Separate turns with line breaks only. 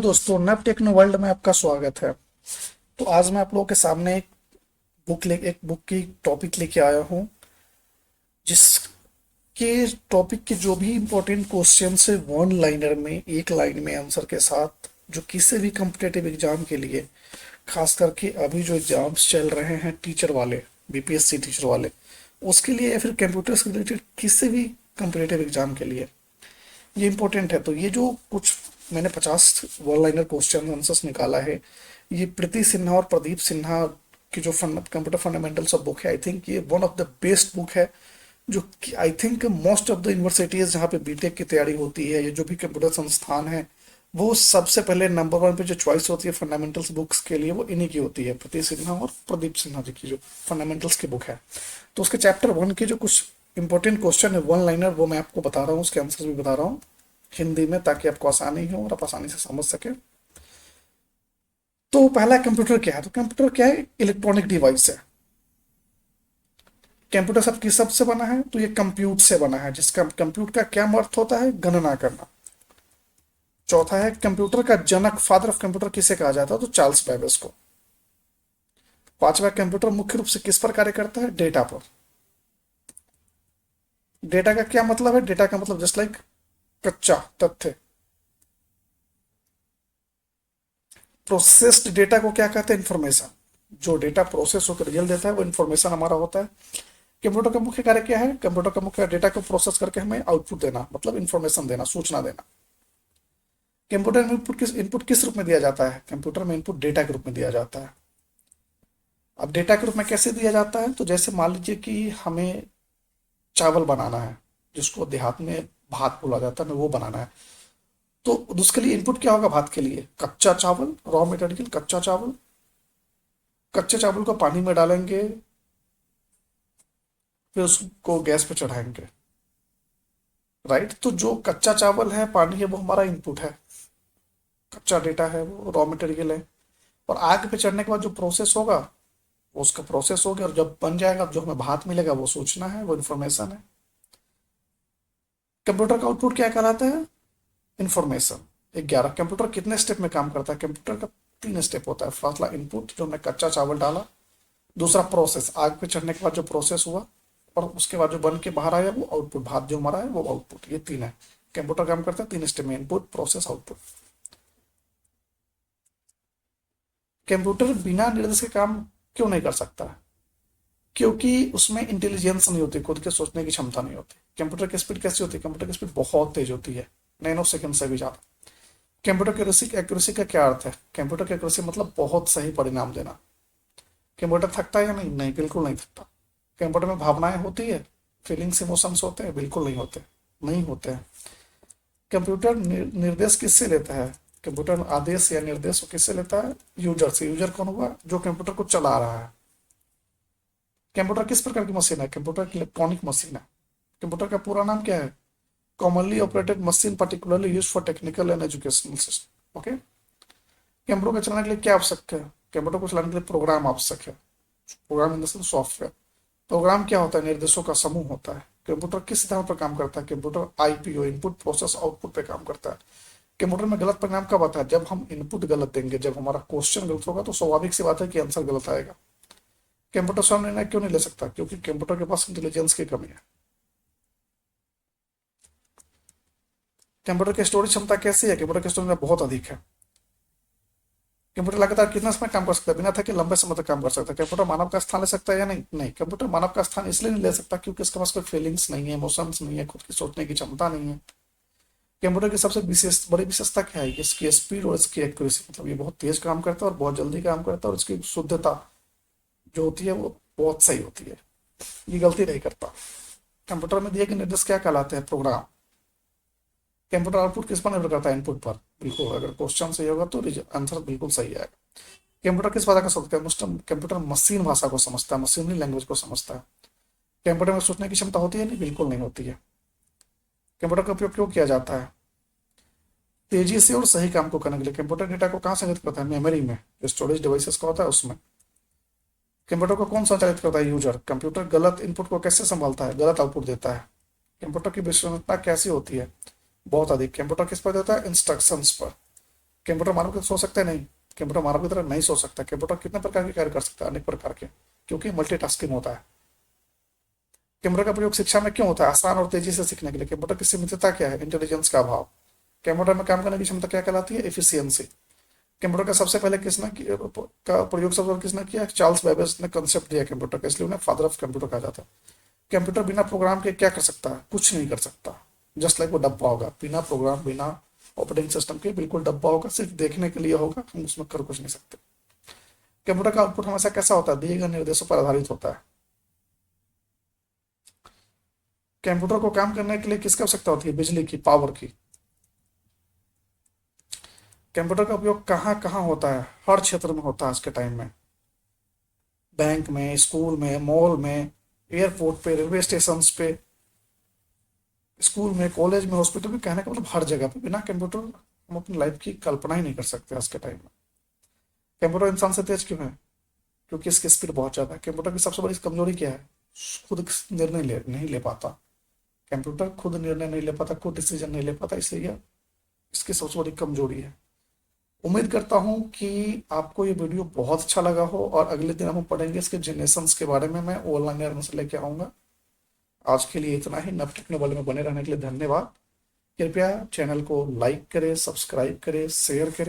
दोस्तों, नव techno world में आपका स्वागत है। तो आज मैं आप लोगों के सामने एक बुक की टॉपिक लेके आया हूँ, जिसके टॉपिक के जो भी इम्पोर्टेंट क्वेश्चन है वन लाइनर में, एक लाइन में आंसर के साथ, जो किसी भी कम्पिटेटिव एग्जाम के लिए, खास करके अभी जो एग्जाम्स चल रहे हैं टीचर वाले, बीपीएससी टीचर वाले, उसके लिए या फिर कंप्यूटर से रिलेटेड किसी भी कम्पिटेटिव एग्जाम के लिए ये इम्पोर्टेंट है। तो ये जो कुछ मैंने 50 वन लाइनर क्वेश्चन आंसर्स निकाला है, ये प्रीति सिन्हा और प्रदीप सिन्हा की जो कंप्यूटर फंडामेंटल्स ऑफ बुक है, आई थिंक ये one of the best book है, जो कि I think most of the universities जहाँ पे बीटेक की तैयारी होती है या जो भी कंप्यूटर संस्थान है, वो सबसे पहले नंबर वन पे जो चॉइस होती है फंडामेंटल्स बुक्स के लिए, वो इन्हीं की होती है, प्रीति सिन्हा और प्रदीप सिन्हा जी की जो फंडामेंटल्स की बुक है। तो उसके चैप्टर वन के जो कुछ इंपॉर्टेंट क्वेश्चन है वन लाइनर, वो मैं आपको बता रहा हूँ, उसके आंसर भी बता रहा हूँ हिंदी में, ताकि आपको आसानी हो और आप आसानी से समझ सके। तो पहला, कंप्यूटर क्या है? तो कंप्यूटर क्या है? इलेक्ट्रॉनिक डिवाइस है। कंप्यूटर सब किस सब से बना है? तो ये कंप्यूट से बना है, जिसका कंप्यूट का क्या अर्थ होता है? गणना करना। चौथा है, कंप्यूटर का जनक, फादर ऑफ कंप्यूटर किसे कहा जाता है? तो चार्ल्स बेबेज को। पांचवा, कंप्यूटर मुख्य रूप से किस पर कार्य करता है? डेटा पर। डेटा का क्या मतलब है? डेटा का मतलब जस्ट लाइक कच्चा तथ्य। प्रोसेस्ड डेटा को क्या कहते हैं? इंफॉर्मेशन। जो डेटा प्रोसेस होकर रिजल्ट देता है वो इंफॉर्मेशन हमारा होता है। कंप्यूटर का मुख्य कार्य क्या है? कंप्यूटर का मुख्य डेटा को प्रोसेस करके हमें आउटपुट देना, मतलब इंफॉर्मेशन देना, सूचना देना। कंप्यूटर में इनपुट किस रूप में दिया जाता है? कंप्यूटर में इनपुट डेटा के रूप में दिया जाता है। अब डेटा के रूप में कैसे दिया जाता है? तो जैसे मान लीजिए कि हमें चावल बनाना है, जिसको देहात में भात बोला जाता है, हमें वो बनाना है। तो उसके लिए इनपुट क्या होगा? भात के लिए कच्चा चावल, रॉ मटेरियल कच्चा चावल। कच्चे चावल को पानी में डालेंगे, फिर उसको गैस पे चढ़ाएंगे, राइट। तो जो कच्चा चावल है, पानी है, वो हमारा इनपुट है, कच्चा डेटा है, वो रॉ मटेरियल है। और आग पे चढ़ने के बाद जो प्रोसेस होगा, वो उसका प्रोसेस हो गया, और जब बन जाएगा, जो हमें भात मिलेगा, वो सूचना है, वो इन्फॉर्मेशन है। कंप्यूटर का आउटपुट क्या कहलाता है? इन्फॉर्मेशन। 11, कंप्यूटर कितने स्टेप में काम करता है? कंप्यूटर का 3 स्टेप होता है। फर्स्ट इनपुट, जो हमने कच्चा चावल डाला। दूसरा, प्रोसेस, आग पे चढ़ने के बाद जो प्रोसेस हुआ, और उसके बाद जो बन के बाहर आया, वो आउटपुट, भात जो हमारा है वो आउटपुट। ये 3 है। कंप्यूटर काम करता है 3 स्टेप में, इनपुट, प्रोसेस, आउटपुट। कंप्यूटर बिना निर्देश के काम क्यों नहीं कर सकता? क्योंकि उसमें इंटेलिजेंस नहीं होती, खुद के सोचने की क्षमता नहीं होती। कंप्यूटर की स्पीड कैसी होती है? कंप्यूटर की स्पीड बहुत तेज होती है, नैनो सेकंड से भी ज्यादा। कंप्यूटर की एक्यूरेसी का क्या अर्थ है? कंप्यूटर की एक्यूरेसी मतलब बहुत सही परिणाम देना। कंप्यूटर थकता है या नहीं? नहीं, बिल्कुल नहीं थकता। कंप्यूटर में भावनाएं होती है, फीलिंग्स, इमोशंस होते हैं? बिल्कुल नहीं होते, नहीं होते हैं। कंप्यूटर निर्देश किससे लेता है? कंप्यूटर आदेश या निर्देश किससे लेता है? यूजर से। यूजर कौन हुआ? जो कंप्यूटर को चला रहा है। कंप्यूटर किस प्रकार की मशीन है? कंप्यूटर एक इलेक्ट्रॉनिक मशीन है। कंप्यूटर का पूरा नाम क्या है? Commonly operated machine, particularly use for technical and educational system. Okay. Computer को चलाने के लिए क्या आवश्यक है? कंप्यूटर को चलाने के लिए प्रोग्राम आवश्यक है। Program in the sense software. Program क्या होता है? निर्देशों का समूह होता है। कंप्यूटर किस सिद्धांत पर काम करता है? Computer IPO, input process output पे काम करता है। कंप्यूटर में गलत परिणाम कब आता है? जब हम इनपुट गलत देंगे, जब हमारा क्वेश्चन गलत होगा, तो स्वाभाविक सी बात है कि आंसर गलत आएगा। कंप्यूटर स्वयं निर्णय क्यों नहीं ले सकता? क्योंकि कंप्यूटर के पास इंटेलिजेंस की कमी है। कंप्यूटर की स्टोरेज क्षमता कैसी है? कंप्यूटर की स्टोरेज बहुत अधिक है। कंप्यूटर लगातार कितना समय काम कर सकता है? बिना थके लंबे समय तक काम कर सकता है। कंप्यूटर मानव का स्थान ले सकता है या नहीं? नहीं, कंप्यूटर मानव का स्थान इसलिए नहीं ले सकता क्योंकि इसके पास कोई फीलिंग्स नहीं है, इमोशंस नहीं है, खुद की सोचने की क्षमता नहीं है। कंप्यूटर की सबसे बड़ी विशेषता क्या है? इसकी स्पीड और इसकी एक्यूरेसी, मतलब ये बहुत तेज काम करता है और बहुत जल्दी काम करता है, और इसकी शुद्धता जो होती है वो बहुत सही होती है, ये गलती नहीं करता। कंप्यूटर में दिए गए निर्देश क्या कहलाते हैं? प्रोग्राम। कंप्यूटर आउटपुट किस पर निर्भर करता है? इनपुट पर। बिल्कुल, अगर क्वेश्चन सही होगा तो आंसर बिल्कुल सही आएगा। कंप्यूटर किस भाषा का समझता है? कंप्यूटर मशीन भाषा को समझता है, मशीनरी लैंग्वेज को समझता है। कंप्यूटर में सोचने की क्षमता होती है? नहीं, बिल्कुल नहीं होती है। कंप्यूटर का उपयोग क्यों किया जाता है? तेजी से और सही काम को करने के लिए। कंप्यूटर डेटा को कहाँ संग्रहित करता है? मेमोरी में, जो स्टोरेज डिवाइसेस का होता है उसमें। कंप्यूटर को कौन संचालित करता है? यूजर। कंप्यूटर गलत इनपुट को कैसे संभालता है? गलत आउटपुट देता है। कंप्यूटर की विश्वसनीयता कैसी होती है? बहुत अधिक। कंप्यूटर किस पर देता है? इंस्ट्रक्शंस पर। कंप्यूटर मानव की तरह सोच सकता है? नहीं, कंप्यूटर मानव की तरह नहीं सोच सकता। कंप्यूटर कितने प्रकार के कार्य कर सकता है? अनेक प्रकार के, क्योंकि मल्टीटास्किंग होता है। कंप्यूटर का प्रयोग शिक्षा में क्यों होता है? आसान और तेजी से सीखने के लिए। कंप्यूटर की सीमितता क्या है? इंटेलिजेंस का अभाव। कंप्यूटर में काम करने की क्षमता क्या कहलाती है? एफिशिएंसी। कंप्यूटर का सबसे पहले का प्रयोग सबसे पहले किसने किया? चार्ल्स बेबेज ने कंसेप्ट दिया कंप्यूटर का, इसलिए उन्हें फादर ऑफ कंप्यूटर कहा जाता है। कंप्यूटर बिना प्रोग्राम के क्या कर सकता है? कुछ नहीं कर सकता। जस्ट लाइक वो डब्बा होगा, बिना प्रोग्राम, बिना ऑपरेटिंग सिस्टम के बिल्कुल डब्बा होगा, सिर्फ देखने के लिए होगा, हम उसमें कर कुछ नहीं सकते। कंप्यूटर का आउटपुट हमेशा कैसा होता है? दिए गए निर्देशों पर आधारित होता है। कंप्यूटर को काम करने के लिए किसकी आवश्यकता होती है? बिजली की, पावर की। कंप्यूटर का उपयोग कहाँ कहाँ होता है? हर क्षेत्र में होता है आज के टाइम में। बैंक में, स्कूल में, मॉल में, एयरपोर्ट पे, रेलवे स्टेशन पे, स्कूल में, कॉलेज में, हॉस्पिटल में, कहने का मतलब हर जगह पे। बिना कंप्यूटर हम अपनी लाइफ की कल्पना ही नहीं कर सकते आज के टाइम में। कंप्यूटर इंसान से तेज क्यों है? क्योंकि इसकी स्पीड बहुत ज्यादा है। कंप्यूटर की सबसे बड़ी कमजोरी क्या है? खुद निर्णय नहीं ले पाता। कंप्यूटर खुद निर्णय नहीं ले पाता, खुद डिसीजन नहीं ले पाता, इसलिए यह इसकी सबसे बड़ी कमजोरी है। उम्मीद करता हूँ कि आपको ये वीडियो बहुत अच्छा लगा हो, और अगले दिन हम पढ़ेंगे इसके जनरेशंस के बारे में। मैं ऑनलाइन एयरमें लेके आऊँगा। आज के लिए इतना ही। नव टेक्नोलॉजी में बने रहने के लिए धन्यवाद। कृपया चैनल को लाइक करें, सब्सक्राइब करें, शेयर करें।